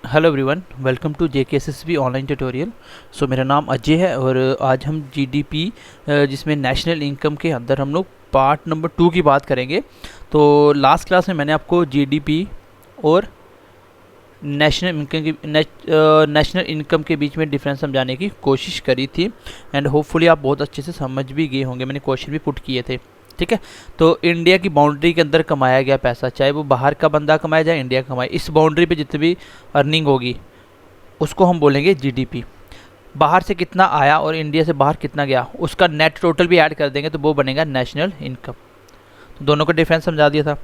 Hello everyone, welcome to JKSSB online tutorial. मेरा नाम अजय है और आज हम जीडीपी जिसमें नेशनल इनकम के अंदर हम लोग पार्ट नंबर 2 की बात करेंगे। तो लास्ट क्लास में मैंने आपको जीडीपी और नेशनल इनकम के बीच में डिफरेंस समझाने की कोशिश करी थी एंड होपफुली आप बहुत अच्छे से समझ भी गए होंगे। मैंने क्वेश्चन भी पुट किए थे, ठीक है। तो इंडिया की बाउंड्री के अंदर कमाया गया पैसा, चाहे वो बाहर का बंदा कमाया जाए इंडिया का कमाए, इस बाउंड्री पे जितनी भी अर्निंग होगी उसको हम बोलेंगे जीडीपी। बाहर से कितना आया और इंडिया से बाहर कितना गया उसका नेट टोटल भी ऐड कर देंगे तो वो बनेगा नेशनल इनकम। तो दोनों का डिफरेंस समझा दिया था।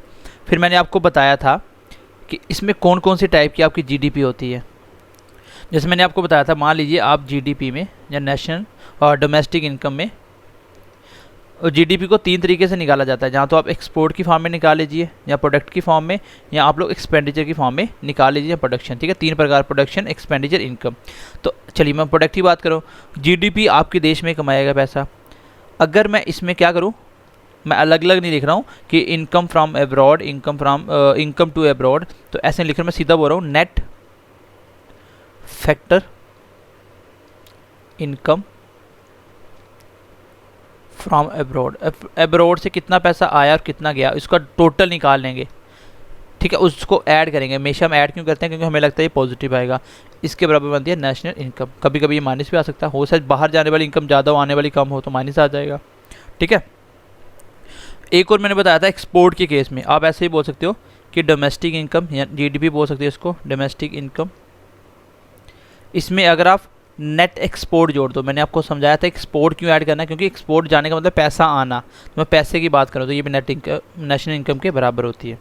फिर मैंने आपको बताया था कि इसमें कौन कौन सी टाइप की आपकी जीडीपी होती है। जैसे मैंने आपको बताया था, मान लीजिए आप जीडीपी में या नेशनल और डोमेस्टिक इनकम में, और जीडीपी को 3 तरीके से निकाला जाता है। जहाँ तो आप एक्सपोर्ट की फॉर्म में निकाल लीजिए, या प्रोडक्ट की फॉर्म में, या आप लोग एक्सपेंडिचर की फॉर्म में निकाल लीजिए, प्रोडक्शन, ठीक है। 3 प्रकार, प्रोडक्शन, एक्सपेंडिचर, इनकम। तो चलिए मैं प्रोडक्ट की बात करूँ। जीडीपी आपके देश में कमाया गया पैसा। अगर मैं इसमें क्या करूँ, मैं अलग अलग नहीं लिख रहा हूँ कि income from abroad, income to abroad, तो ऐसे लिख रहा हूँ, मैं सीधा बोल रहा हूँ net factor income from abroad. Abroad से कितना पैसा आया और कितना गया इसका टोटल निकाल लेंगे, ठीक है। उसको ऐड करेंगे। हमेशा हम ऐड क्यों करते हैं? क्योंकि हमें लगता है ये पॉजिटिव आएगा। इसके बराबर बनती है नेशनल इनकम। कभी कभी ये माइनस भी आ सकता है, हो सकता है बाहर जाने वाली इनकम ज़्यादा हो, आने वाली कम हो, तो माइनस आ जाएगा, ठीक है। एक और मैंने बताया था एक्सपोर्ट के केस में आप ऐसे ही बोल सकते हो कि डोमेस्टिक इनकम या जीडीपी बोल सकते हो इसको, डोमेस्टिक इनकम। इसमें अगर आप नेट एक्सपोर्ट जोड़ दो, मैंने आपको समझाया था एक्सपोर्ट क्यों ऐड करना है, क्योंकि एक्सपोर्ट जाने का मतलब पैसा आना। तो मैं पैसे की बात करूँ तो ये भी नेशनल इनकम के बराबर होती है।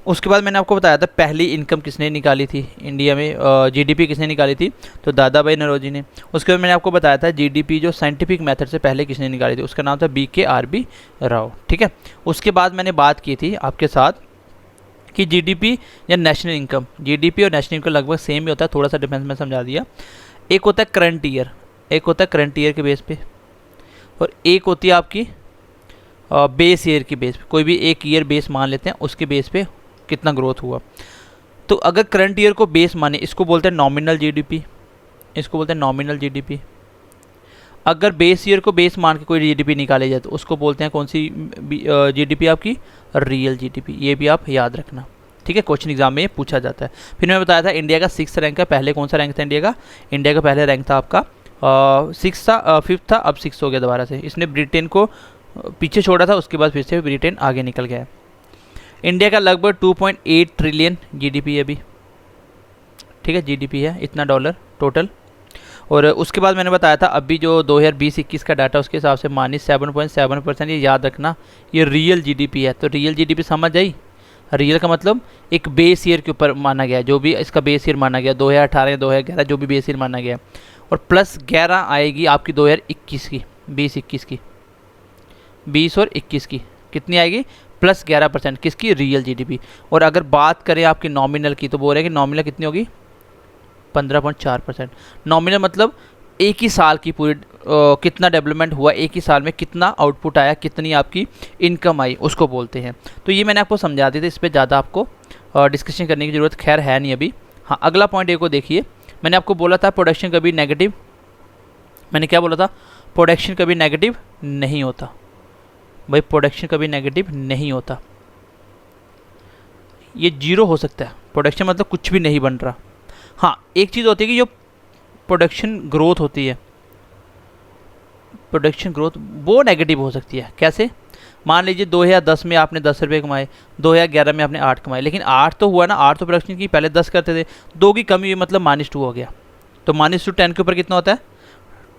उसके बाद मैंने आपको बताया था पहली इनकम किसने निकाली थी इंडिया में, जीडीपी किसने निकाली थी, तो दादा भाई नौरोजी ने। उसके बाद मैंने आपको बताया था जीडीपी जो साइंटिफिक मेथड से पहले किसने निकाली थी, उसका नाम था BKRB राव, ठीक है। उसके बाद मैंने बात की थी आपके साथ कि जीडीपी या नेशनल इनकम, जीडीपी और नेशनल इनकम लगभग सेम ही होता है, थोड़ा सा डिफरेंस मैं समझा दिया। एक होता है करंट ईयर, एक होता है करंट ईयर के बेस पे, और एक होती है आपकी बेस ईयर की बेस पे। कोई भी एक ईयर बेस मान लेते हैं, उसके बेस पे कितना ग्रोथ हुआ। तो अगर करंट ईयर को बेस माने, इसको बोलते हैं नॉमिनल जीडीपी, इसको बोलते हैं नॉमिनल जीडीपी। अगर बेस ईयर को बेस मान के कोई जीडीपी निकाले जाए तो उसको बोलते हैं कौन सी जीडीपी, आपकी रियल जीडीपी। ये भी आप याद रखना, ठीक है। क्वेश्चन एग्जाम में ये पूछा जाता है। फिर मैं बताया था इंडिया का 6th रैंक है। पहले कौन सा रैंक था इंडिया का? इंडिया का पहले रैंक था आपका 6 था, 5th था, अब 6 हो गया दोबारा से। इसने ब्रिटेन को पीछे छोड़ा था, उसके बाद फिर से ब्रिटेन आगे निकल गया। इंडिया का लगभग 2.8 ट्रिलियन जीडीपी है अभी, ठीक है, जीडीपी है इतना डॉलर टोटल। और उसके बाद मैंने बताया था अभी जो 2020-21 का डाटा उसके हिसाब से -7.7%। ये याद रखना, ये रियल जीडीपी है। तो रियल जीडीपी समझ आई? रियल का मतलब एक बेस ईयर के ऊपर माना गया है, जो भी इसका बेस ईयर माना गया 2018 या 2011, जो भी बेस ईयर माना गया, और प्लस 11 आएगी आपकी 2021 की, 20-21 की, 20 और 21 की कितनी आएगी? प्लस 11%। किसकी? Real GDP. और अगर बात करें आपकी नॉमिनल की, तो बोल रहे हैं कि नॉमिनल कितनी होगी? 15.4%। नॉमिनल मतलब एक ही साल की पूरी कितना डेवलपमेंट हुआ, एक ही साल में कितना आउटपुट आया, कितनी आपकी इनकम आई, उसको बोलते हैं। तो ये मैंने आपको समझा दिया था, इस पर ज़्यादा आपको डिस्कशन करने की ज़रूरत खैर है नहीं अभी। हाँ, अगला पॉइंट एक को देखिए। मैंने आपको बोला था प्रोडक्शन कभी नेगेटिव, मैंने क्या बोला था? प्रोडक्शन कभी नेगेटिव नहीं होता भाई, प्रोडक्शन कभी नेगेटिव नहीं होता। ये जीरो हो सकता है, प्रोडक्शन मतलब कुछ भी नहीं बन रहा। हाँ, एक चीज़ होती है कि जो प्रोडक्शन ग्रोथ होती है, प्रोडक्शन ग्रोथ वो नेगेटिव हो सकती है। कैसे? मान लीजिए 2010 में आपने 10 रुपये कमाए, 2011 में आपने 8 कमाए, लेकिन 8 तो हुआ ना, 8 तो प्रोडक्शन की, पहले 10 करते थे, 2 की कमी हुई मतलब -2 हो गया। तो -2 10 के ऊपर कितना होता है?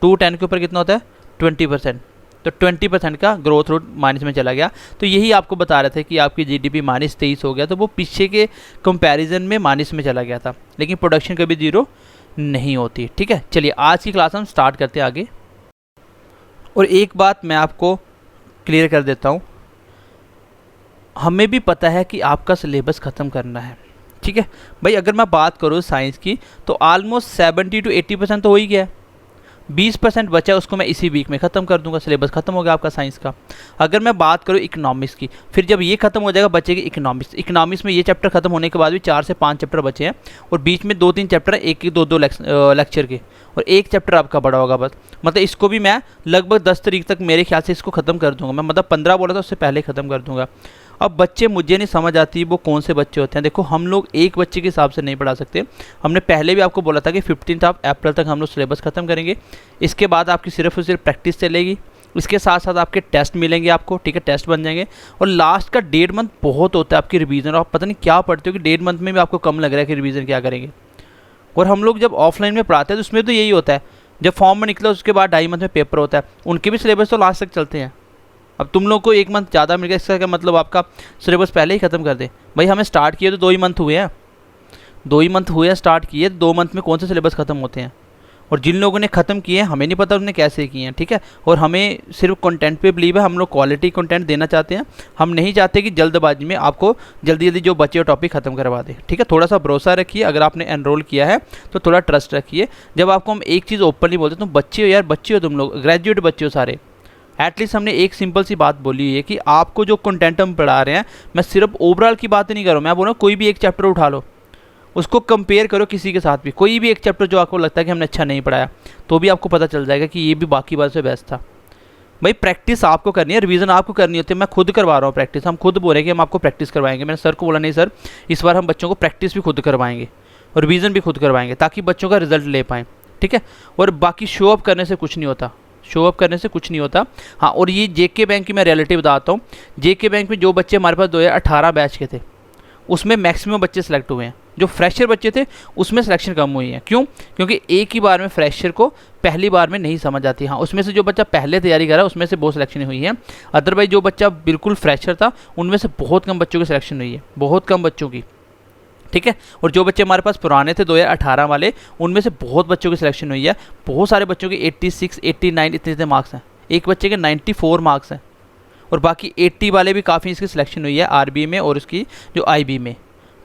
2 10 के ऊपर कितना होता है? 20%। तो 20% का ग्रोथ रेट माइनस में चला गया। तो यही आपको बता रहे थे कि आपकी जीडीपी -23 हो गया, तो वो पीछे के कंपैरिजन में माइनस में चला गया था, लेकिन प्रोडक्शन कभी जीरो नहीं होती, ठीक है। चलिए आज की क्लास हम स्टार्ट करते हैं आगे। और एक बात मैं आपको क्लियर कर देता हूँ, हमें भी पता है कि आपका सिलेबस ख़त्म करना है, ठीक है भाई। अगर मैं बात करूँ साइंस की, तो ऑलमोस्ट 70 to 80% तो हो ही गया है। 20% बचा उसको मैं इसी वीक में ख़त्म कर दूंगा, सिलेबस खत्म हो गया आपका साइंस का। अगर मैं बात करूँ इकोनॉमिक्स की, फिर जब ये खत्म हो जाएगा बचेगी इकोनॉमिक्स। इकोनॉमिक्स में ये चैप्टर खत्म होने के बाद भी 4 से 5 चैप्टर बचे हैं, और बीच में 2-3 चैप्टर हैं, एक 2 लेक्चर के, और एक चैप्टर आपका बड़ा होगा बस। मतलब इसको भी मैं लगभग 10 तारीख तक मेरे ख्याल से इसको ख़त्म कर दूंगा मैं, मतलब 15 बोला था उससे पहले ख़त्म कर दूंगा। अब बच्चे मुझे नहीं समझ आती वो कौन से बच्चे होते हैं। देखो हम लोग एक बच्चे के हिसाब से नहीं पढ़ा सकते। हमने पहले भी आपको बोला था कि 15 अप्रैल तक हम लोग सिलेबस ख़त्म करेंगे। इसके बाद आपकी सिर्फ और सिर्फ प्रैक्टिस चलेगी, इसके साथ साथ आपके टेस्ट मिलेंगे आपको, ठीक है, टेस्ट बन जाएंगे। और लास्ट का 1.5 मंथ बहुत होता है आपकी रिवीजन, और आप पता नहीं क्या पढ़ते हो कि 1.5 मंथ में भी आपको कम लग रहा है कि रिवीजन क्या करेंगे। और हम लोग जब ऑफलाइन में पढ़ाते हैं तो उसमें तो यही होता है, जब फॉर्म में निकला उसके बाद 2.5 मंथ में पेपर होता है, उनके भी सिलेबस तो लास्ट तक चलते हैं। अब तुम लोग को 1 मंथ ज़्यादा मिल गया, इसका क्या मतलब आपका सिलेबस पहले ही ख़त्म कर दे। भाई हमें स्टार्ट किए तो 2 ही मंथ हुए हैं, 2 ही मंथ हुए हैं स्टार्ट किए, 2 मंथ में कौन से सिलेबस ख़त्म होते हैं। और जिन लोगों ने ख़त्म किए हैं हमें नहीं पता उन्होंने कैसे किए हैं, ठीक है। और हमें सिर्फ कंटेंट पे बिलीव है, हम लोग क्वालिटी कंटेंट देना चाहते हैं। हम नहीं चाहते कि जल्दबाजी में आपको जल्दी जल्दी जो बचे टॉपिक ख़त्म करवा दें, ठीक है। थोड़ा सा भरोसा रखिए, अगर आपने एनरोल किया है तो थोड़ा ट्रस्ट रखिए। जब आपको हम एक चीज़ ओपनली बोलते तुम बच्चे हो यार, बच्चे हो तुम लोग, ग्रेजुएट बच्चे हो सारे। एटलीस्ट हमने एक सिंपल सी बात बोली है कि आपको जो कंटेंट हम पढ़ा रहे हैं, मैं सिर्फ ओवरऑल की बात नहीं कर रहा हूँ, मैं बोल रहा हूँ कोई भी एक चैप्टर उठा लो, उसको कंपेयर करो किसी के साथ भी, कोई भी एक चैप्टर जो आपको लगता है कि हमने अच्छा नहीं पढ़ाया, तो भी आपको पता चल जाएगा कि ये भी बाकी बात से बेस्ट था। भाई प्रैक्टिस आपको करनी है, रिवीजन आपको करनी होती है। मैं खुद करवा रहा हूँ प्रैक्टिस, हम खुद बोल रहे हैं कि हम आपको प्रैक्टिस करवाएंगे। मैंने सर को बोला नहीं सर, इस बार हम बच्चों को प्रैक्टिस भी खुद करवाएंगे और रिवीजन भी खुद करवाएंगे, ताकि बच्चों का रिजल्ट ले पाएँ, ठीक है। और बाकी शो अप करने से कुछ नहीं होता, शो अप करने से कुछ नहीं होता। हाँ, और ये जेके बैंक की मैं रियलिटी बताता हूँ। जेके बैंक में जो बच्चे हमारे पास 2018 बैच के थे, उसमें मैक्सिमम बच्चे सेलेक्ट हुए हैं। जो फ्रेशर बच्चे थे उसमें सिलेक्शन कम हुई है। क्यों? क्योंकि एक ही बार में फ्रेशर को पहली बार में नहीं समझ आती। हाँ, उसमें से जो बच्चा पहले तैयारी करा उसमें से बहुत सिलेक्शन हुई है। अदरवाइज जो बच्चा बिल्कुल फ्रेशर था उनमें से बहुत कम बच्चों की सिलेक्शन हुई है, बहुत कम बच्चों की, ठीक है। और जो बच्चे हमारे पास पुराने थे 2018 वाले, उनमें से बहुत बच्चों की सिलेक्शन हुई है। बहुत सारे बच्चों के 86, 89 इतने मार्क्स हैं, एक बच्चे के 94 मार्क्स हैं, और बाकी 80 वाले भी काफ़ी इसकी सिलेक्शन हुई है आरबी में और उसकी जो आईबी में।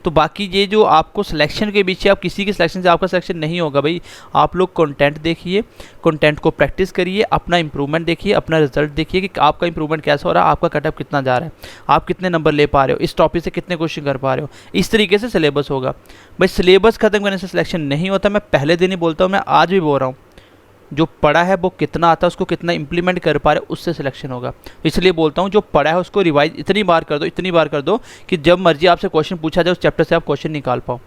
तो बाकी ये जो आपको सिलेक्शन के पीछे आप किसी की सिलेक्शन से आपका सिलेक्शन नहीं होगा भाई। आप लोग कंटेंट देखिए, कंटेंट को प्रैक्टिस करिए, अपना इंप्रूवमेंट देखिए, अपना रिजल्ट देखिए कि आपका इंप्रूवमेंट कैसा हो रहा है, आपका कटअप कितना जा रहा है, आप कितने नंबर ले पा रहे हो, इस टॉपिक से कितने क्वेश्चन कर पा रहे हो। इस तरीके से सिलेबस होगा भाई। सिलेबस खत्म करने से सिलेक्शन नहीं होता। मैं पहले दिन ही बोलता हूँ, मैं आज भी बोल रहा हूँ, जो पढ़ा है वो कितना आता है, उसको कितना इंप्लीमेंट कर पा रहे हो, उससे सिलेक्शन होगा। इसलिए बोलता हूँ जो पढ़ा है उसको रिवाइज इतनी बार कर दो, इतनी बार कर दो कि जब मर्जी आपसे क्वेश्चन पूछा जाए उस चैप्टर से आप क्वेश्चन निकाल पाओ।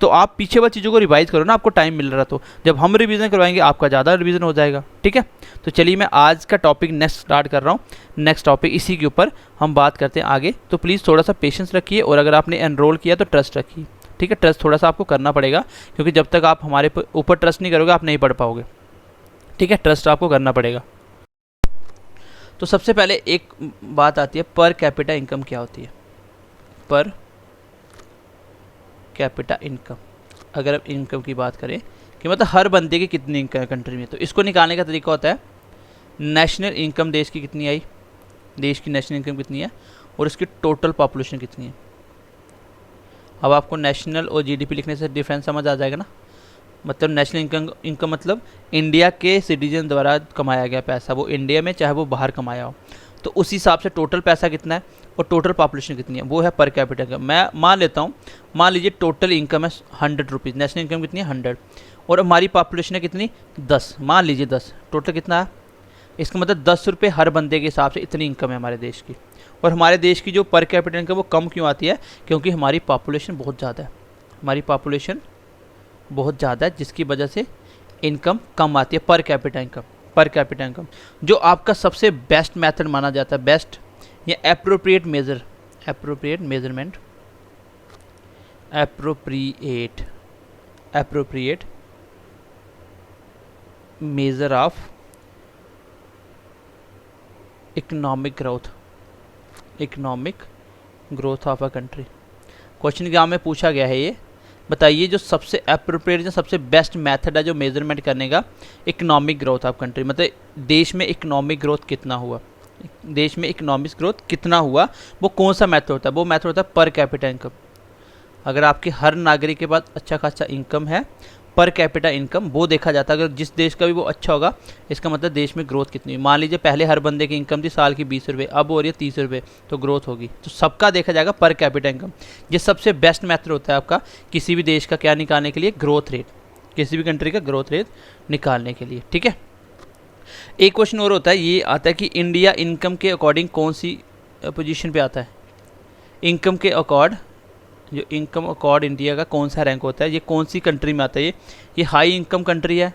तो आप पीछे वाली चीज़ों को रिवाइज करो ना, आपको टाइम मिल रहा, तो जब हम रिवीजन करवाएंगे आपका ज़्यादा रिवीजन हो जाएगा, ठीक है। तो चलिए मैं आज का टॉपिक नेक्स्ट स्टार्ट कर रहा हूँ। नेक्स्ट टॉपिक इसी के ऊपर हम बात करते हैं आगे। तो प्लीज़ थोड़ा सा पेशेंस रखिए, और अगर आपने एनरोल किया तो ट्रस्ट रखिए, ठीक है। ट्रस्ट थोड़ा सा आपको करना पड़ेगा, क्योंकि जब तक आप हमारे ऊपर ट्रस्ट नहीं करोगे आप नहीं पढ़ पाओगे, ठीक है। ट्रस्ट आपको करना पड़ेगा। तो सबसे पहले एक बात आती है, पर कैपिटा इनकम क्या होती है। पर कैपिटा इनकम, अगर आप इनकम की बात करें कि मतलब हर बंदे की कितनी इनकम है कंट्री में, तो इसको निकालने का तरीका होता है नेशनल इनकम, देश की कितनी आई, देश की नेशनल इनकम कितनी है, और इसकी टोटल पॉपुलेशन कितनी है। अब आपको नेशनल और जीडीपी लिखने से डिफरेंस समझ आ जाएगा ना। मतलब नेशनल इनकम मतलब इंडिया के सिटीजन द्वारा कमाया गया पैसा, वो इंडिया में चाहे वो बाहर कमाया हो, तो उस हिसाब से टोटल पैसा कितना है और टोटल पॉपुलेशन कितनी है, वो है पर कैपिटा इनकम। मैं मान लेता हूँ, मान लीजिए टोटल इनकम है 100 रुपीज़, नेशनल इनकम कितनी है 100, और हमारी पॉपुलेशन है कितनी 10, मान लीजिए 10, टोटल कितना है, इसका मतलब 10 रुपये हर बंदे के हिसाब से इतनी इनकम है हमारे देश की। और हमारे देश की जो पर कैपिटा इनकम वो कम क्यों आती है, क्योंकि हमारी पॉपुलेशन बहुत ज़्यादा है, हमारी पॉपुलेशन बहुत ज़्यादा है, जिसकी वजह से इनकम कम आती है, per capita income. Per capita income जो आपका सबसे बेस्ट मेथड माना जाता है, बेस्ट या appropriate measure, appropriate measurement, appropriate measure of economic growth of a country. Question exam में पूछा गया है ये, बताइए जो सबसे एप्रोप्रिएट या सबसे बेस्ट मेथड है जो मेजरमेंट करने का इकोनॉमिक ग्रोथ ऑफ कंट्री, मतलब देश में इकोनॉमिक ग्रोथ कितना हुआ, देश में इकोनॉमिक ग्रोथ कितना हुआ, वो कौन सा मेथड होता है, वो मेथड होता है पर कैपिटा इनकम। अगर आपके हर नागरिक के पास अच्छा खासा इनकम है पर कैपिटा इनकम वो देखा जाता है। अगर जिस देश का भी वो अच्छा होगा, इसका मतलब देश में ग्रोथ कितनी हुई। मान लीजिए पहले हर बंदे की इनकम थी साल की 20 रुपये, अब हो रही है 30 रुपये, तो ग्रोथ होगी। तो सबका देखा जाएगा पर कैपिटा इनकम। ये सबसे बेस्ट मेथड होता है आपका किसी भी देश का क्या निकालने के लिए, ग्रोथ रेट, किसी भी कंट्री का ग्रोथ रेट निकालने के लिए, ठीक है। एक क्वेश्चन और होता है, ये आता है कि इंडिया इनकम के अकॉर्डिंग कौन सी पोजीशन पे आता है। इनकम के अकॉर्ड, जो इनकम अकॉर्ड इंडिया का कौन सा रैंक होता है, ये कौन सी कंट्री में आता है। ये हाई इनकम कंट्री है।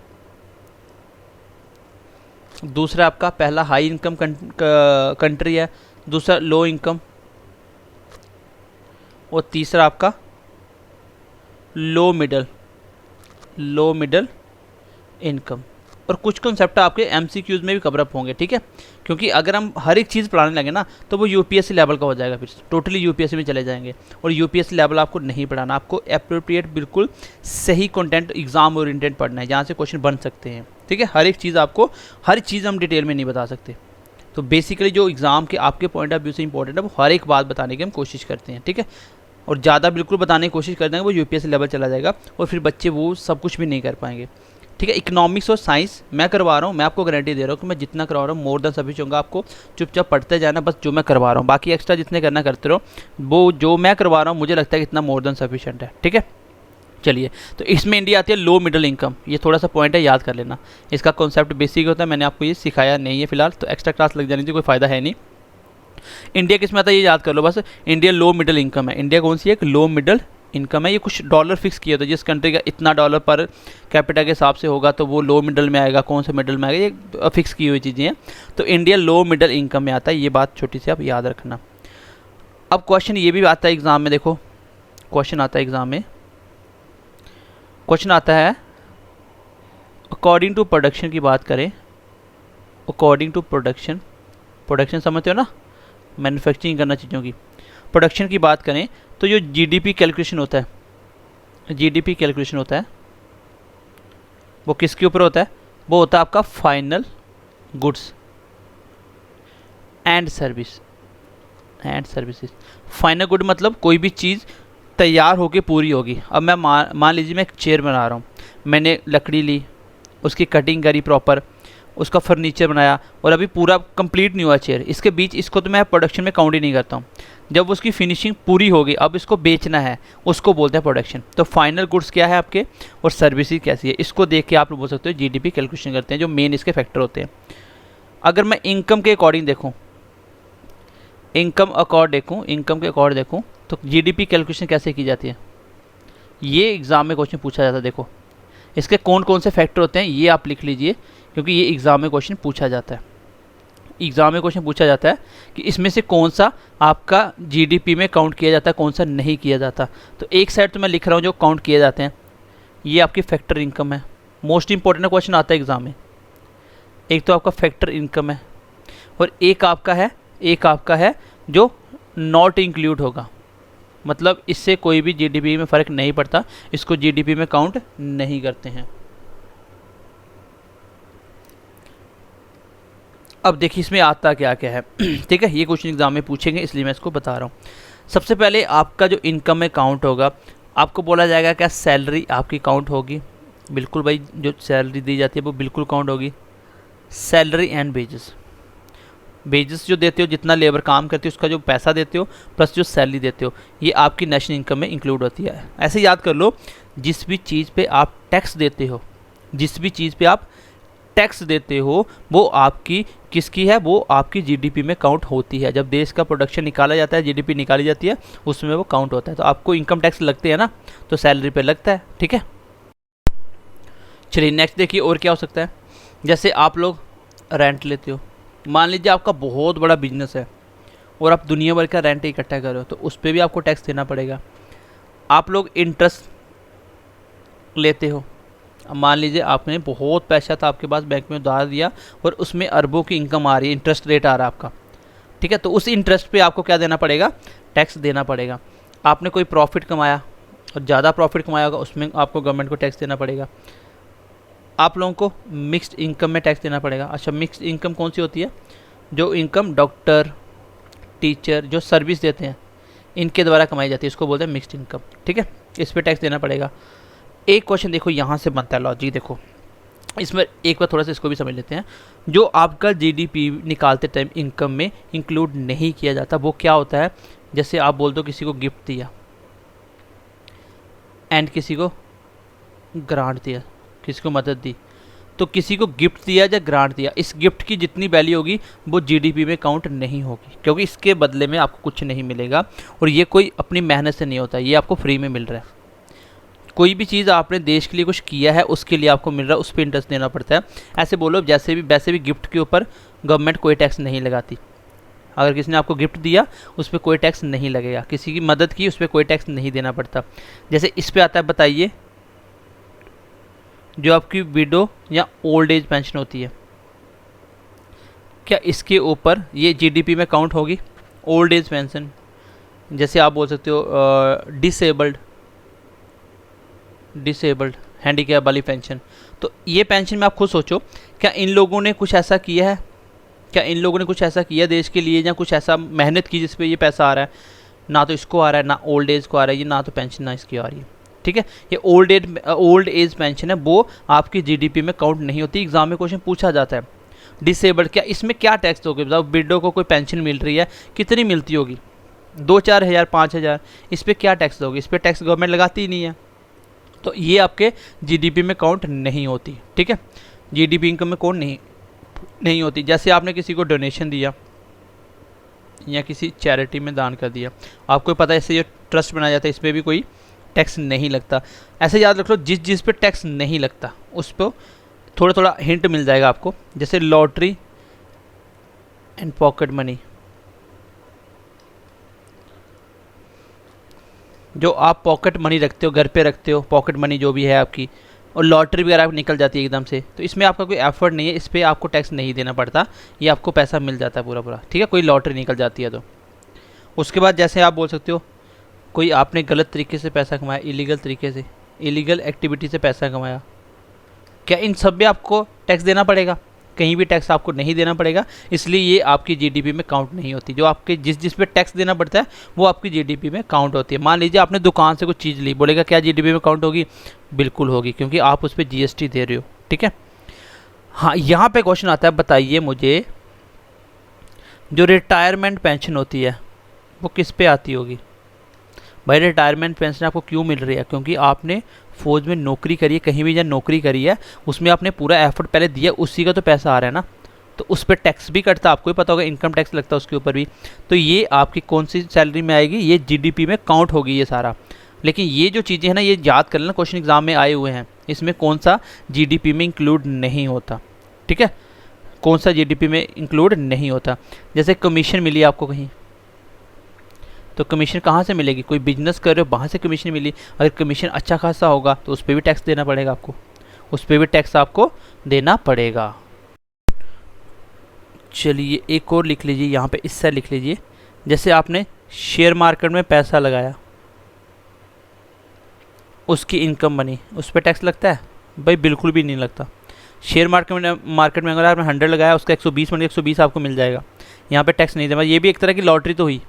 दूसरा आपका पहला हाई इनकम कंट्री है, दूसरा लो इनकम, और तीसरा आपका लो मिडल इनकम। और कुछ कॉन्सेप्ट आपके एमसीक्यूज में भी कवर अप होंगे, ठीक है। क्योंकि अगर हम हर एक चीज़ पढ़ाने लगे ना तो वो यूपीएससी लेवल का हो जाएगा, फिर टोटली यूपीएससी में चले जाएंगे। और यूपीएससी लेवल आपको नहीं पढ़ाना, आपको अप्रोप्रिएट बिल्कुल सही कंटेंट एग्जाम ओरिएंटेड पढ़ना है, जहाँ से क्वेश्चन बन सकते हैं, ठीक है। हर एक चीज़ आपको, हर चीज़ हम डिटेल में नहीं बता सकते। तो बेसिकली जो एग्ज़ाम के आपके पॉइंट ऑफ व्यू से इंपॉर्टेंट है वो हर एक बात बताने की हम कोशिश करते हैं, ठीक है। और ज़्यादा बिल्कुल बताने की कोशिश करते हैं वो यूपीएससी लेवल चला जाएगा और फिर बच्चे वो सब कुछ भी नहीं कर पाएंगे, ठीक है। इकोनॉमिक्स और साइंस मैं करवा रहा हूँ, मैं आपको गारंटी दे रहा हूँ कि मैं जितना करवा रहा हूँ मोर देन सफिशिएंट होगा। आपको चुपचाप पढ़ते जाना, बस जो मैं करवा रहा हूँ, बाकी एक्स्ट्रा जितने करना करते रहो। वो जो मैं करवा रहा हूँ मुझे लगता है कि इतना मोर देन सफिशिएंट है, ठीक है। चलिए, तो इसमें इंडिया आती है लो मिडिल इनकम। ये थोड़ा सा पॉइंट है, याद कर लेना। इसका कॉन्सेप्ट बेसिक होता है, मैंने आपको ये सिखाया नहीं है फिलहाल, तो एक्स्ट्रा क्लास लग जाने से कोई फ़ायदा है नहीं। इंडिया किस में आता है ये याद कर लो बस। इंडिया लो मिडिल इनकम है। इंडिया कौन सी है, एक लो मिडिल इनकम है। ये कुछ डॉलर फिक्स किए होते हैं, जिस कंट्री का इतना डॉलर पर कैपिटा के हिसाब से होगा तो वो लो मिडल में आएगा, कौन से मिडल में आएगा, ये फिक्स की हुई चीज़ें हैं। तो इंडिया लो मिडल इनकम में आता है, ये बात छोटी सी आप याद रखना। अब क्वेश्चन ये भी आता है एग्ज़ाम में, देखो क्वेश्चन आता है एग्ज़ाम में, क्वेश्चन आता है अकॉर्डिंग टू प्रोडक्शन की बात करें। अकॉर्डिंग टू प्रोडक्शन, प्रोडक्शन समझते हो ना, मैन्युफैक्चरिंग करना चीज़ों की। प्रोडक्शन की बात करें तो जो जीडीपी कैलकुलेशन होता है, जीडीपी कैलकुलेशन होता है वो किसके ऊपर होता है, वो होता है आपका final goods and services. Final good मतलब कोई भी चीज़ तैयार होके पूरी होगी। अब मैं मान लीजिए मैं एक चेयर बना रहा हूँ, मैंने लकड़ी ली, उसकी कटिंग करी प्रॉपर, उसका फर्नीचर बनाया और अभी पूरा कंप्लीट नहीं हुआ चेयर, इसके बीच इसको तो मैं प्रोडक्शन में काउंट ही नहीं करता हूँ। जब उसकी फिनिशिंग पूरी होगी, अब इसको बेचना है, उसको बोलते हैं प्रोडक्शन। तो फाइनल गुड्स क्या है आपके और सर्विसेज कैसी है, इसको देख के आप बोल सकते हो जीडीपी कैलकुलेशन करते हैं, जो मेन इसके फैक्टर होते हैं। अगर मैं इनकम के अकॉर्डिंग देखूँ, इनकम के अकॉर्ड देखूँ तो जीडीपी कैलकुलेशन कैसे की जाती है, ये एग्ज़ाम में क्वेश्चन पूछा जाता है। देखो इसके कौन कौन से फैक्टर होते हैं ये आप लिख लीजिए, क्योंकि ये एग्ज़ाम में क्वेश्चन पूछा जाता है। एग्ज़ाम में क्वेश्चन पूछा जाता है कि इसमें से कौन सा आपका जीडीपी में काउंट किया जाता है, कौन सा नहीं किया जाता। तो एक साइड तो मैं लिख रहा हूँ जो काउंट किए जाते हैं, ये आपकी फैक्टर इनकम है। मोस्ट इंपॉर्टेंट क्वेश्चन आता है एग्ज़ाम में। एक तो आपका फैक्टर इनकम है और एक आपका है जो नॉट इंक्लूड होगा, मतलब इससे कोई भी जीडीपी में फ़र्क नहीं पड़ता, इसको जीडीपी में काउंट नहीं करते हैं। अब देखिए इसमें आता क्या क्या है ठीक है, ये क्वेश्चन एग्जाम में पूछेंगे इसलिए मैं इसको बता रहा हूँ। सबसे पहले आपका जो इनकम में काउंट होगा, आपको बोला जाएगा क्या सैलरी आपकी काउंट होगी। बिल्कुल भाई, जो सैलरी दी जाती है वो बिल्कुल काउंट होगी। सैलरी एंड वेजेस जो देते हो, जितना लेबर काम करती है उसका जो पैसा देते हो प्लस जो सैलरी देते हो, ये आपकी नेशनल इनकम में इंक्लूड होती है। ऐसे याद कर लो, जिस भी चीज़ पे आप टैक्स देते हो वो आपकी किसकी है, वो आपकी जीडीपी में काउंट होती है। जब देश का प्रोडक्शन निकाला जाता है, जीडीपी निकाली जाती है, उसमें वो काउंट होता है। तो आपको इनकम टैक्स लगते हैं ना, तो सैलरी पे लगता है, ठीक है। चलिए नेक्स्ट देखिए और क्या हो सकता है। जैसे आप लोग रेंट लेते हो, मान लीजिए आपका बहुत बड़ा बिजनेस है और आप दुनिया भर का रेंट इकट्ठा कर रहे हो, तो उस पर भी आपको टैक्स देना पड़ेगा। आप लोग इंटरेस्ट लेते हो, मान लीजिए आपने बहुत पैसा था आपके पास, बैंक में उधार दिया और उसमें अरबों की इनकम आ रही है, इंटरेस्ट रेट आ रहा है आपका, ठीक है। तो उस इंटरेस्ट पे आपको क्या देना पड़ेगा, टैक्स देना पड़ेगा। आपने कोई प्रॉफिट कमाया और ज़्यादा प्रॉफिट कमाया होगा, उसमें आपको गवर्नमेंट को टैक्स देना पड़ेगा। आप लोगों को मिक्स्ड इनकम में टैक्स देना पड़ेगा। अच्छा, मिक्स्ड इनकम कौन सी होती है, जो इनकम डॉक्टर, टीचर जो सर्विस देते हैं इनके द्वारा कमाई जाती है, इसको बोलते हैं मिक्स्ड इनकम, ठीक है। इस पर टैक्स देना पड़ेगा। एक क्वेश्चन देखो यहाँ से बनता है लॉजिक, देखो इसमें एक बार थोड़ा सा इसको भी समझ लेते हैं। जो आपका जीडीपी निकालते टाइम इनकम में इंक्लूड नहीं किया जाता वो क्या होता है, जैसे आप बोल दो किसी को गिफ्ट दिया एंड किसी को ग्रांट दिया, किसी को मदद दी, तो किसी को गिफ्ट दिया या ग्रांट दिया, इस गिफ्ट की जितनी वैल्यू होगी वो जीडीपी में काउंट नहीं होगी, क्योंकि इसके बदले में आपको कुछ नहीं मिलेगा और ये कोई अपनी मेहनत से नहीं होता, ये आपको फ्री में मिल रहा है। कोई भी चीज़ आपने देश के लिए कुछ किया है उसके लिए आपको मिल रहा है, उस पर इंटरेस्ट देना पड़ता है। ऐसे बोलो जैसे भी वैसे भी गिफ्ट के ऊपर गवर्नमेंट कोई टैक्स नहीं लगाती। अगर किसी ने आपको गिफ्ट दिया उस पर कोई टैक्स नहीं लगेगा, किसी की मदद की उस पर कोई टैक्स नहीं देना पड़ता। जैसे इस पे आता है, बताइए जो आपकी विडो या ओल्ड एज पेंशन होती है, क्या इसके ऊपर ये जीडीपी में काउंट होगी? ओल्ड एज पेंशन, जैसे आप बोल सकते हो डिसेबल्ड हैंडीकैप वाली पेंशन, तो ये पेंशन में आप खुद सोचो क्या इन लोगों ने कुछ ऐसा किया है, क्या इन लोगों ने कुछ ऐसा किया देश के लिए या कुछ ऐसा मेहनत की जिस पे ये पैसा आ रहा है? ना तो इसको आ रहा है, ना ओल्ड एज को आ रहा है, ये ना तो पेंशन ना इसकी आ रही है। ठीक है, ये ओल्ड एज पेंशन है, वो आपकी जीडीपी में काउंट नहीं होती। एग्जाम में क्वेश्चन पूछा जाता है डिसेबल्ड, क्या इसमें क्या टैक्स दोगे? बताओ, विडो को कोई पेंशन मिल रही है, कितनी मिलती होगी? 2-4 हज़ार 5 हज़ार, इस पर क्या टैक्स दोगे? इस पर टैक्स गवर्नमेंट लगाती ही नहीं है, तो ये आपके जीडीपी में काउंट नहीं होती। ठीक है, जीडीपी इनकम में काउंट नहीं होती। जैसे आपने किसी को डोनेशन दिया या किसी चैरिटी में दान कर दिया, आपको पता है इससे ये ट्रस्ट बनाया जाता है, इस पर भी कोई टैक्स नहीं लगता। ऐसे याद रख लो, जिस पे टैक्स नहीं लगता उस पर थोड़ा थोड़ा हिंट मिल जाएगा आपको। जैसे लॉटरी एंड पॉकेट मनी, जो आप पॉकेट मनी रखते हो, घर पे रखते हो पॉकेट मनी जो भी है आपकी, और लॉटरी वगैरह आप निकल जाती है एकदम से, तो इसमें आपका कोई एफर्ट नहीं है, इस पर आपको टैक्स नहीं देना पड़ता, ये आपको पैसा मिल जाता है पूरा पूरा। ठीक है, कोई लॉटरी निकल जाती है तो। उसके बाद जैसे आप बोल सकते हो कोई आपने गलत तरीके से पैसा कमाया, इलीगल तरीके से, इलीगल एक्टिविटी से पैसा कमाया, क्या इन सब में आपको टैक्स देना पड़ेगा? कहीं भी टैक्स आपको नहीं देना पड़ेगा, इसलिए ये आपकी जीडीपी में काउंट नहीं होती। जो आपके जिस पे टैक्स देना पड़ता है वो आपकी जीडीपी में काउंट होती है। मान लीजिए आपने दुकान से कुछ चीज़ ली, बोलेगा क्या जीडीपी में काउंट होगी? बिल्कुल होगी, क्योंकि आप उस पर जीएसटी दे रहे हो। ठीक है, हाँ, यहाँ पे क्वेश्चन आता है, बताइए मुझे जो रिटायरमेंट पेंशन होती है वो किस पे आती होगी? भाई रिटायरमेंट पेंशन आपको क्यों मिल रही है? क्योंकि आपने फौज में नौकरी करी है, कहीं भी जहाँ नौकरी करी है उसमें आपने पूरा एफर्ट पहले दिया, उसी का तो पैसा आ रहा है ना, तो उस पर टैक्स भी कटता, आपको ही पता होगा, इनकम टैक्स लगता है उसके ऊपर भी। तो ये आपकी कौन सी सैलरी में आएगी? ये जीडीपी में काउंट होगी ये सारा। लेकिन ये जो चीज़ें हैं ना, ये याद कर लेना, क्वेश्चन एग्जाम में आए हुए हैं, इसमें कौन सा जीडीपी में इंक्लूड नहीं होता। ठीक है, कौन सा जीडीपी में इंक्लूड नहीं होता। जैसे कमीशन मिली आपको कहीं, तो कमीशन कहाँ से मिलेगी? कोई बिजनेस कर रहे हो वहाँ से कमीशन मिली, अगर कमीशन अच्छा खासा होगा तो उस पर भी टैक्स देना पड़ेगा आपको, उस पर भी टैक्स आपको देना पड़ेगा। चलिए एक और लिख लीजिए, यहाँ पे इससे लिख लीजिए, जैसे आपने शेयर मार्केट में पैसा लगाया, उसकी इनकम बनी, उस पर टैक्स लगता है? भाई बिल्कुल भी नहीं लगता। शेयर मार्केट में अगर आपने 100 लगाया, उसका 120 बन 120 आपको मिल जाएगा, यहाँ पे टैक्स नहीं देना। ये भी एक तरह की लॉटरी तो हुई,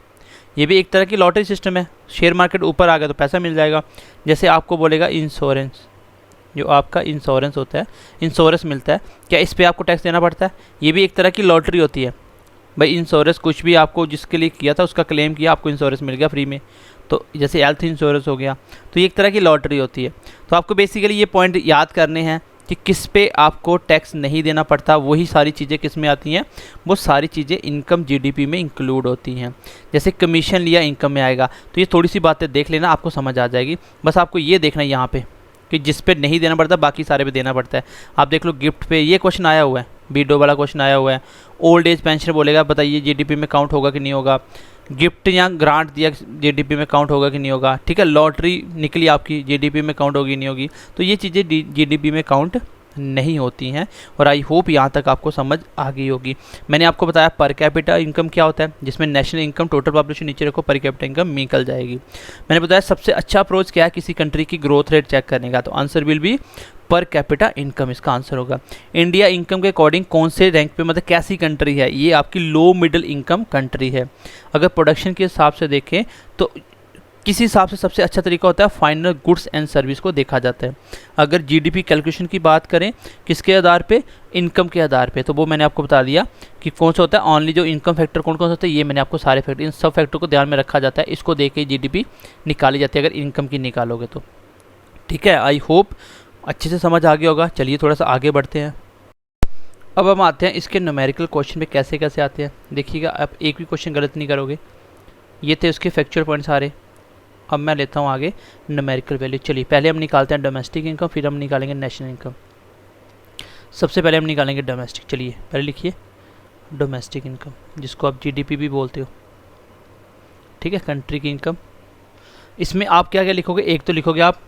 ये भी एक तरह की लॉटरी सिस्टम है। शेयर मार्केट ऊपर आ गया तो पैसा मिल जाएगा। जैसे आपको बोलेगा इंश्योरेंस, जो आपका इंश्योरेंस होता है, इंश्योरेंस मिलता है, क्या इस पर आपको टैक्स देना पड़ता है? ये भी एक तरह की लॉटरी होती है। भाई इंश्योरेंस कुछ भी आपको जिसके लिए किया था उसका क्लेम किया, आपको इंश्योरेंस मिल गया फ्री में, तो जैसे हेल्थ इंश्योरेंस हो गया, तो ये एक तरह की लॉटरी होती है। तो आपको बेसिकली ये पॉइंट याद करने हैं कि किस पे आपको टैक्स नहीं देना पड़ता, वही सारी चीज़ें किस में आती हैं? वो सारी चीज़ें इनकम जीडीपी में इंक्लूड होती हैं। जैसे कमीशन लिया इनकम में आएगा, तो ये थोड़ी सी बातें देख लेना, आपको समझ आ जाएगी। बस आपको ये देखना है यहाँ पे कि जिस पे नहीं देना पड़ता बाकी सारे पे देना पड़ता है। आप देख लो गिफ्ट पे ये क्वेश्चन आया हुआ है, बीडो वाला क्वेश्चन आया हुआ है। ओल्ड एज पेंशन बोलेगा, बताइए जीडीपी में काउंट होगा कि नहीं होगा? गिफ्ट या ग्रांट दिया जीडीपी में काउंट होगा कि नहीं होगा? ठीक है, लॉटरी निकली आपकी, जीडीपी में काउंट होगी नहीं होगी? तो ये चीज़ें जीडीपी में काउंट नहीं होती हैं। और आई होप यहाँ तक आपको समझ आ गई होगी। मैंने आपको बताया पर कैपिटा इनकम क्या होता है, जिसमें नेशनल इनकम टोटल पॉपुलेशन नीचे रखो, पर कैपिटा इनकम निकल जाएगी। मैंने बताया सबसे अच्छा अप्रोच क्या है किसी कंट्री की ग्रोथ रेट चेक करने का, तो answer will be per capita income, इसका आंसर होगा। इंडिया इनकम के अकॉर्डिंग कौन से रैंक पे, मतलब कैसी कंट्री है? ये आपकी लो मिडिल इनकम कंट्री है। अगर प्रोडक्शन के हिसाब से देखें तो किस हिसाब से सबसे अच्छा तरीका होता है, फाइनल गुड्स एंड सर्विस को देखा जाता है। अगर जीडीपी कैलकुलेशन की बात करें किसके आधार पे, इनकम के आधार पे, तो वो मैंने आपको बता दिया कि कौन सा होता है, ओनली जो इनकम फैक्टर कौन कौन सा होता है, ये मैंने आपको सारे फैक्टर, इन सब फैक्टर को ध्यान में रखा जाता है, इसको देख के जीडीपी निकाली जाती है अगर इनकम की निकालोगे तो। ठीक है, आई होप अच्छे से समझ आ गया होगा। चलिए थोड़ा सा आगे बढ़ते हैं। अब हम आते हैं इसके न्यूमेरिकल क्वेश्चन में कैसे कैसे आते हैं। देखिएगा, आप एक भी क्वेश्चन गलत नहीं करोगे। ये थे उसके फैक्चुअल पॉइंट सारे। अब मैं लेता हूँ आगे न्यूमेरिकल वैल्यू। चलिए पहले हम निकालते हैं डोमेस्टिक इनकम, फिर हम निकालेंगे नेशनल इनकम। सबसे पहले हम निकालेंगे डोमेस्टिक। चलिए पहले लिखिए डोमेस्टिक इनकम, जिसको आप जीडीपी भी बोलते हो। ठीक है, कंट्री की इनकम। इसमें आप क्या क्या लिखोगे, एक तो लिखोगे आप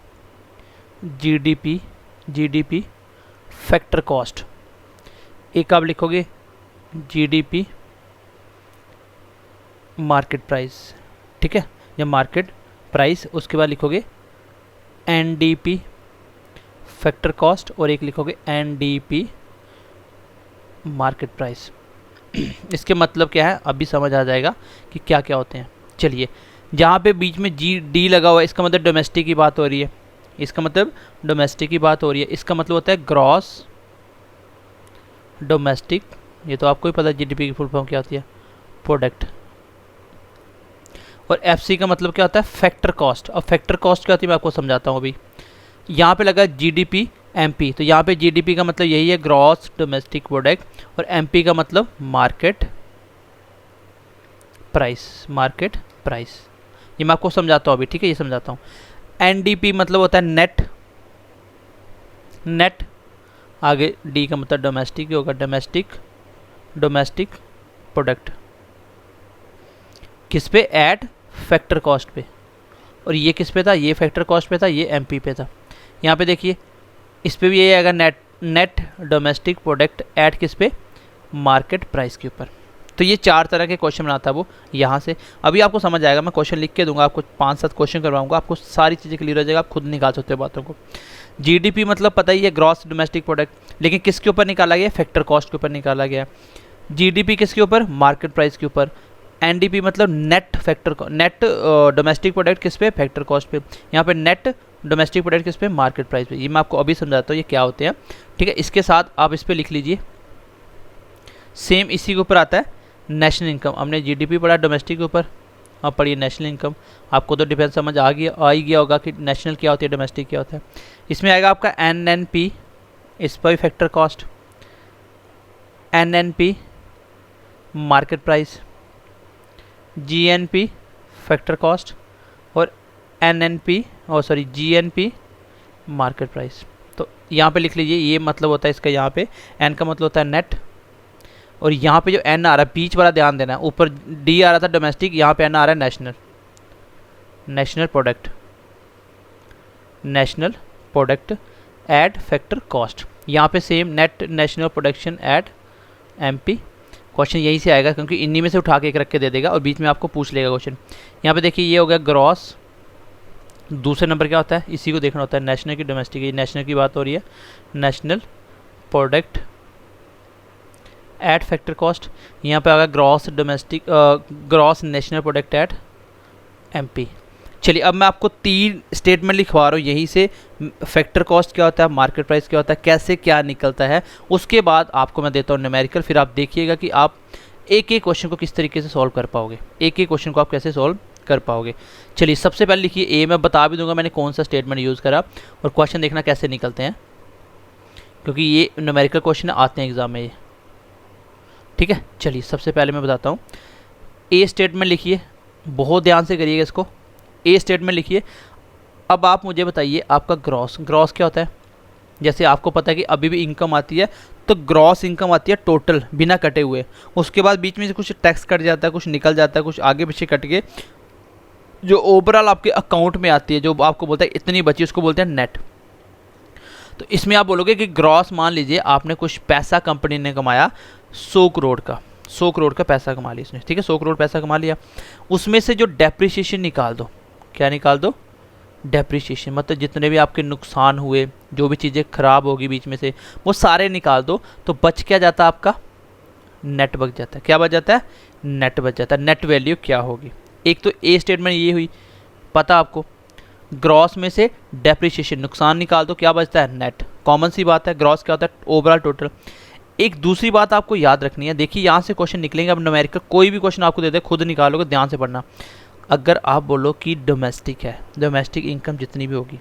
जीडीपी फैक्टर कॉस्ट, एक आप लिखोगे जीडीपी मार्केट प्राइस। ठीक है, या मार्केट प्राइस। उसके बाद लिखोगे एनडीपी फैक्टर कॉस्ट, और एक लिखोगे एनडीपी मार्केट प्राइस। इसके मतलब क्या है अभी समझ आ जाएगा कि क्या क्या होते हैं। चलिए, जहाँ पे बीच में डी लगा हुआ है, इसका मतलब डोमेस्टिक की बात हो रही है, इसका मतलब डोमेस्टिक की बात हो रही है। इसका मतलब होता है ग्रॉस डोमेस्टिक, ये तो आपको ही पता है जीडीपी की फुल फॉर्म क्या होती है, प्रोडक्ट। और एफसी का मतलब क्या होता है, फैक्टर कॉस्ट। अब फैक्टर कॉस्ट क्या होती है मैं आपको समझाता हूँ अभी। यहाँ पे लगा जीडीपी एमपी, तो यहाँ पे जीडीपी का मतलब यही है ग्रॉस डोमेस्टिक प्रोडक्ट, और एमपी का मतलब मार्केट प्राइस, मार्केट प्राइस। ये मैं आपको समझाता हूँ अभी। ठीक है, ये समझाता हूँ। एनडीपी मतलब होता है नेट, नेट। आगे डी का मतलब डोमेस्टिक ही होगा, डोमेस्टिक प्रोडक्ट। किस पे, ऐड फैक्टर कॉस्ट पे। और ये किस पे था, ये फैक्टर कॉस्ट पे था, ये एमपी पे था। यहाँ पे देखिए इस पे भी ये आएगा नेट डोमेस्टिक प्रोडक्ट ऐड किस पे, मार्केट प्राइस के ऊपर। तो ये 4 तरह के क्वेश्चन बनाता है वो यहाँ से। अभी आपको समझ आएगा, मैं क्वेश्चन लिख के दूंगा आपको, 5-7 क्वेश्चन करवाऊंगा, आपको सारी चीज़ें क्लियर हो जाएगा, आप खुद निकाल सकते हो बातों को। जीडीपी मतलब पता ही है ग्रॉस डोमेस्टिक प्रोडक्ट, लेकिन किसके ऊपर निकाला गया, फैक्टर कॉस्ट के ऊपर निकाला गया। जीडीपी किसके ऊपर, मार्केट प्राइस के ऊपर। एनडीपी मतलब net factor, net domestic product किस पे, फैक्टर कॉस्ट पे। यहाँ पे नेट डोमेस्टिक प्रोडक्ट किस पे, मार्केट प्राइस पे। ये मैं आपको अभी समझाता हूँ ये क्या होते हैं। ठीक है, इसके साथ आप इस पे लिख लीजिए, सेम इसी के ऊपर आता है नेशनल इनकम। हमने जीडीपी पढ़ा डोमेस्टिक के ऊपर, आप पढ़िए नेशनल इनकम। आपको तो डिफरेंस समझ आ ही गया होगा कि नेशनल क्या होती है, डोमेस्टिक क्या होता है। इसमें आएगा आपका एनएनपी, इस पर भी factor cost, NNP market price, GNP factor cost, और एनएनपी जीएनपी मार्केट प्राइस। तो यहाँ पे लिख लीजिए, ये मतलब होता है इसका, यहाँ पे एन का मतलब होता है नेट, और यहाँ पे जो एन आ रहा है बीच वाला ध्यान देना है, ऊपर डी आ रहा था डोमेस्टिक, यहाँ पे एन आ रहा है national product add factor cost. यहाँ पे same net national production add MP. Question यहीं से आएगा क्योंकि इन्हीं में से उठा के एक रख के दे देगा और बीच में आपको पूछ लेगा क्वेश्चन। यहाँ पे देखिए ये हो गया ग्रॉस, दूसरे नंबर क्या होता है इसी को देखना होता है, नेशनल की डोमेस्टिक, ये नेशनल की बात हो रही है, national product add factor cost. यहाँ पे आ गया gross national product add MP. चलिए अब मैं आपको 3 स्टेटमेंट लिखवा रहा हूँ यहीं से, फैक्टर कॉस्ट क्या होता है, मार्केट प्राइस क्या होता है, कैसे क्या निकलता है। उसके बाद आपको मैं देता हूँ न्यूमेरिकल, फिर आप देखिएगा कि आप एक एक क्वेश्चन को किस तरीके से सॉल्व कर पाओगे, एक एक क्वेश्चन को आप कैसे सॉल्व कर पाओगे। चलिए सबसे पहले लिखिए ए, मैं बता भी दूंगा मैंने कौन सा स्टेटमेंट यूज़ करा, और क्वेश्चन देखना कैसे निकलते हैं, क्योंकि ये न्यूमेरिकल क्वेश्चन आते हैं एग्जाम में ये। ठीक है, चलिए सबसे पहले मैं बताता हूँ। ए स्टेटमेंट लिखिए, बहुत ध्यान से करिएगा इसको। ए स्टेटमेंट लिखिए। अब आप मुझे बताइए आपका ग्रॉस क्या होता है। जैसे आपको पता है कि अभी भी इनकम आती है तो ग्रॉस इनकम आती है टोटल बिना कटे हुए, उसके बाद बीच में से कुछ टैक्स कट जाता है, कुछ निकल जाता है, कुछ आगे पीछे कट के जो ओवरऑल आपके अकाउंट में आती है, जो आपको बोलता है इतनी बची, उसको बोलते हैं नेट। तो इसमें आप बोलोगे कि ग्रॉस, मान लीजिए आपने कुछ पैसा कंपनी ने कमाया 100 करोड़ का पैसा कमा लिया इसने। ठीक है, 100 करोड़ पैसा कमा लिया, उसमें से जो डेप्रिसिएशन निकाल दो, क्या निकाल दो, डेप्रिसिएशन, मतलब जितने भी आपके नुकसान हुए, जो भी चीज़ें खराब होगी बीच में से, वो सारे निकाल दो, तो बच क्या जाता है आपका, नेट बच जाता है। क्या बच जाता है, नेट बच जाता है। नेट वैल्यू क्या होगी। एक तो ए स्टेटमेंट ये हुई पता आपको, ग्रॉस में से डेप्रिसिएशन नुकसान निकाल दो, क्या बचता है नेट। कॉमन सी बात है, ग्रॉस क्या होता है ओवरऑल टोटल। एक दूसरी बात आपको याद रखनी है, देखिए यहाँ से क्वेश्चन निकलेंगे, अब न्यूमेरिकल कोई भी क्वेश्चन आपको दे दे खुद निकालोगे, ध्यान से पढ़ना। अगर आप बोलो कि डोमेस्टिक है, डोमेस्टिक इनकम जितनी भी होगी,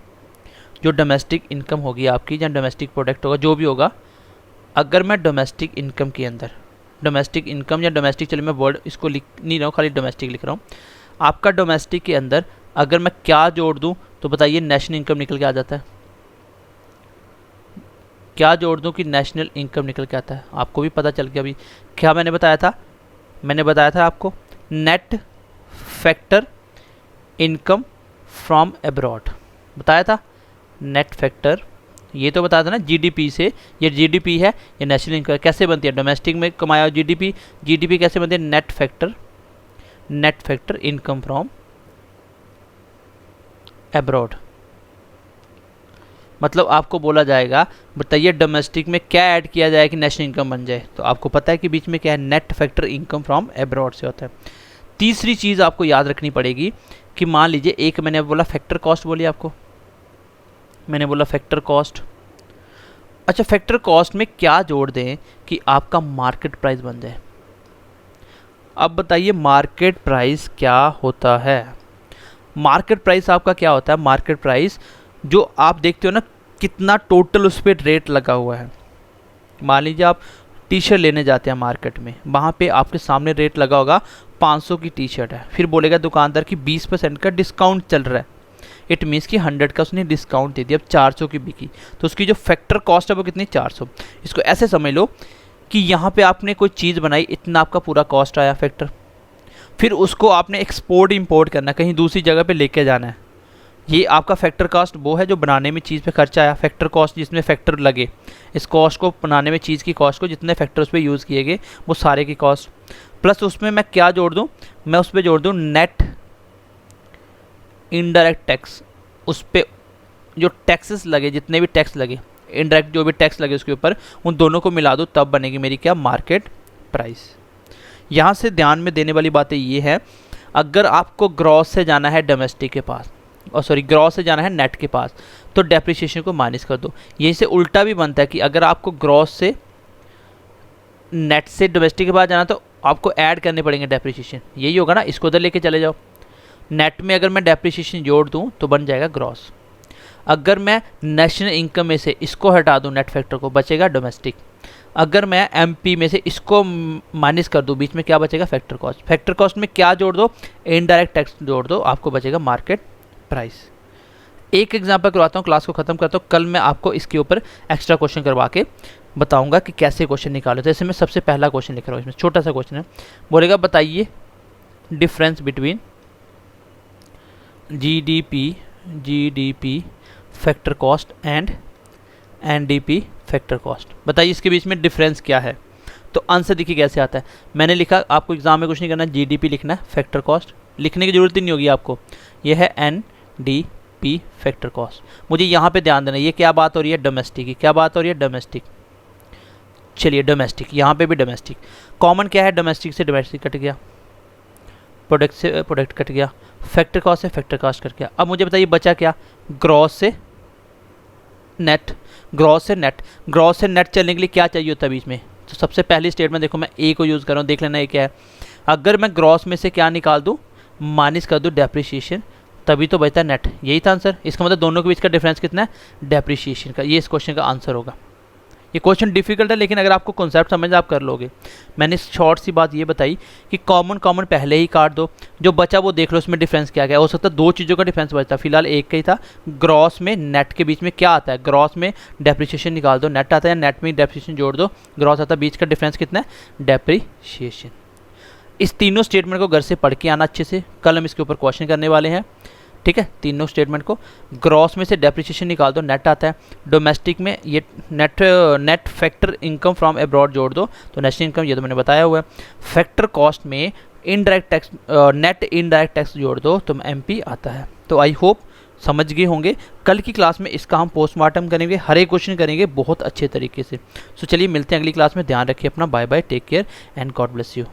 जो डोमेस्टिक इनकम होगी आपकी या डोमेस्टिक प्रोडक्ट होगा जो भी होगा, अगर मैं डोमेस्टिक इनकम के अंदर, डोमेस्टिक इनकम या डोमेस्टिक, चलिए मैं वर्ड इसको लिख नहीं रहा हूँ, खाली डोमेस्टिक लिख रहा हूँ। आपका डोमेस्टिक के अंदर अगर मैं क्या जोड़ दूँ तो बताइए नेशनल इनकम निकल के आ जाता है। क्या जोड़ दूँ कि नेशनल इनकम निकल के आता है, आपको भी पता चल गया। अभी क्या मैंने बताया था, मैंने बताया था आपको net factor income from abroad, बताया था नेट फैक्टर, ये तो बताया था ना जीडीपी से, ये जीडीपी है, ये नेशनल इनकम कैसे बनती है, डोमेस्टिक में कमाया जीडीपी, जीडीपी कैसे बनती है, net factor income from abroad. मतलब आपको बोला जाएगा बताइए डोमेस्टिक में क्या ऐड किया जाए कि नेशनल इनकम बन जाए, तो आपको पता है कि बीच में क्या है, net factor income from abroad से होता है। तीसरी चीज़ आपको याद रखनी पड़ेगी कि मान लीजिए एक मैंने बोला फैक्टर कॉस्ट, बोली आपको मैंने बोला फैक्टर कॉस्ट। अच्छा फैक्टर कॉस्ट में क्या जोड़ दें कि आपका मार्केट प्राइस बन जाए। अब बताइए मार्केट प्राइस क्या होता है। मार्केट प्राइस आपका क्या होता है, मार्केट प्राइस जो आप देखते हो ना कितना टोटल उस पर रेट लगा हुआ है। मान लीजिए आप टी शर्ट लेने जाते हैं मार्केट में, वहाँ पे आपके सामने रेट लगा होगा 500 की टी शर्ट है, फिर बोलेगा दुकानदार कि 20% का डिस्काउंट चल रहा है, इट मीन्स कि 100 का उसने डिस्काउंट दे दिया, अब 400 की बिकी, तो उसकी जो फैक्टर कॉस्ट है वो कितनी 400। इसको ऐसे समझ लो कि यहाँ पे आपने कोई चीज़ बनाई, इतना आपका पूरा कॉस्ट आया फैक्टर, फिर उसको आपने एक्सपोर्ट इंपोर्ट करना, कहीं दूसरी जगह पे लेके जाना है, ये आपका फैक्टर कॉस्ट वो है जो बनाने में चीज़ पे खर्चा आया। फैक्टर कॉस्ट जिसमें फैक्टर लगे, इस कॉस्ट को बनाने में चीज़ की कॉस्ट को जितने फैक्टर उस पर यूज़ किए गए वो सारे की कॉस्ट, प्लस उसमें मैं क्या जोड़ दूँ, मैं उस पर जोड़ दूँ नेट इनडायरेक्ट टैक्स, उस पर जो टैक्सेस लगे, जितने भी टैक्स लगे, इनडायरेक्ट जो भी टैक्स लगे उसके ऊपर, उन दोनों को मिला दूँ, तब बनेगी मेरी क्या मार्केट प्राइस। यहाँ से ध्यान में देने वाली बातें ये है, अगर आपको ग्रॉस से जाना है डोमेस्टिक के पास, और सॉरी ग्रॉस से जाना है नेट के पास, तो डेप्रिसिएशन को माइनस कर दो। यहीं से उल्टा भी बनता है कि अगर आपको ग्रॉस से नेट से डोमेस्टिक के पास जाना तो आपको ऐड करने पड़ेंगे डेप्रिसिएशन, यही होगा ना, इसको उधर लेके चले जाओ। नेट में अगर मैं डेप्रिसिएशन जोड़ दूँ तो बन जाएगा ग्रॉस। अगर मैं नेशनल इनकम में से इसको हटा दूँ नेट फैक्टर को, बचेगा डोमेस्टिक। अगर मैं एमपी में से इसको माइनस कर दूँ, बीच में क्या बचेगा फैक्टर कॉस्ट। फैक्टर कॉस्ट में क्या जोड़ दो, इनडायरेक्ट टैक्स जोड़ दो, आपको बचेगा मार्केट प्राइस। एक एग्जांपल करवाता हूँ, क्लास को ख़त्म करता हूँ, कल मैं आपको इसके ऊपर एक्स्ट्रा क्वेश्चन करवा के बताऊंगा कि कैसे क्वेश्चन निकालो। जैसे मैं सबसे पहला क्वेश्चन लिख रहा हूँ, इसमें छोटा सा क्वेश्चन है, बोलेगा बताइए difference between GDP factor cost and NDP factor cost, बताइए इसके बीच में डिफरेंस क्या है। तो आंसर देखिए कैसे आता है, मैंने लिखा, आपको एग्जाम में कुछ नहीं करना, जीडीपी लिखना है, फैक्टर कॉस्ट लिखने की जरूरत ही नहीं होगी आपको, यह है एनडीपी फैक्टर कॉस्ट। मुझे यहाँ पे ध्यान देना, ये क्या बात हो रही है डोमेस्टिक की, क्या बात हो रही है डोमेस्टिक, चलिए डोमेस्टिक, यहाँ पे भी डोमेस्टिक, कॉमन क्या है डोमेस्टिक से डोमेस्टिक कट गया, प्रोडक्ट से प्रोडक्ट कट गया, फैक्टर कॉस्ट से फैक्टर कॉस्ट कट गया। अब मुझे बताइए बचा क्या, ग्रॉस से नेट, ग्रॉस से नेट, ग्रॉस से नेट चलने के लिए क्या चाहिए होता है बीच में। तो सबसे पहली स्टेटमेंट देखो, मैं ए को यूज़ कर रहा हूँ, देख लेना ये क्या है। अगर मैं ग्रॉस में से क्या निकाल दूँ, माइनस कर दूँ डेप्रिसिएशन, तभी तो बचता है नेट, यही था आंसर। इसका मतलब दोनों के बीच का डिफरेंस कितना है, डेप्रिसिएशन का, ये इस क्वेश्चन का आंसर होगा। ये क्वेश्चन डिफिकल्ट है, लेकिन अगर आपको कॉन्सेप्ट समझ आप कर लोगे। मैंने शॉर्ट सी बात ये बताई कि कॉमन पहले ही काट दो, जो बचा वो देख लो उसमें डिफरेंस क्या क्या हो सकता है, दो चीज़ों का डिफरेंस बचता, फिलहाल एक का ही था। ग्रॉस में नेट के बीच में क्या आता है, ग्रॉस में डेप्रिसिएशन निकाल दो, नेट आता है, नेट में डेप्रिसिएशन जोड़ दो, ग्रॉस आता है, बीच का डिफरेंस कितना है, डेप्रिसिएशन। इस तीनों स्टेटमेंट को घर से पढ़ के आना अच्छे से, कल हम इसके ऊपर क्वेश्चन करने वाले हैं, ठीक है। तीनों स्टेटमेंट को, ग्रॉस में से डेप्रिसिएशन निकाल दो, नेट आता है, डोमेस्टिक में ये net factor income from abroad जोड़ दो तो नेशनल इनकम, ये तो मैंने बताया हुआ है। फैक्टर कॉस्ट में indirect tax, net indirect tax जोड़ दो तो एमपी आता है। तो आई होप समझ गए होंगे। कल की क्लास में इसका हम पोस्टमार्टम करेंगे, हर एक क्वेश्चन करेंगे बहुत अच्छे तरीके से। सो चलिए मिलते हैं अगली क्लास में, ध्यान रखिए अपना, bye bye, take care and God bless you.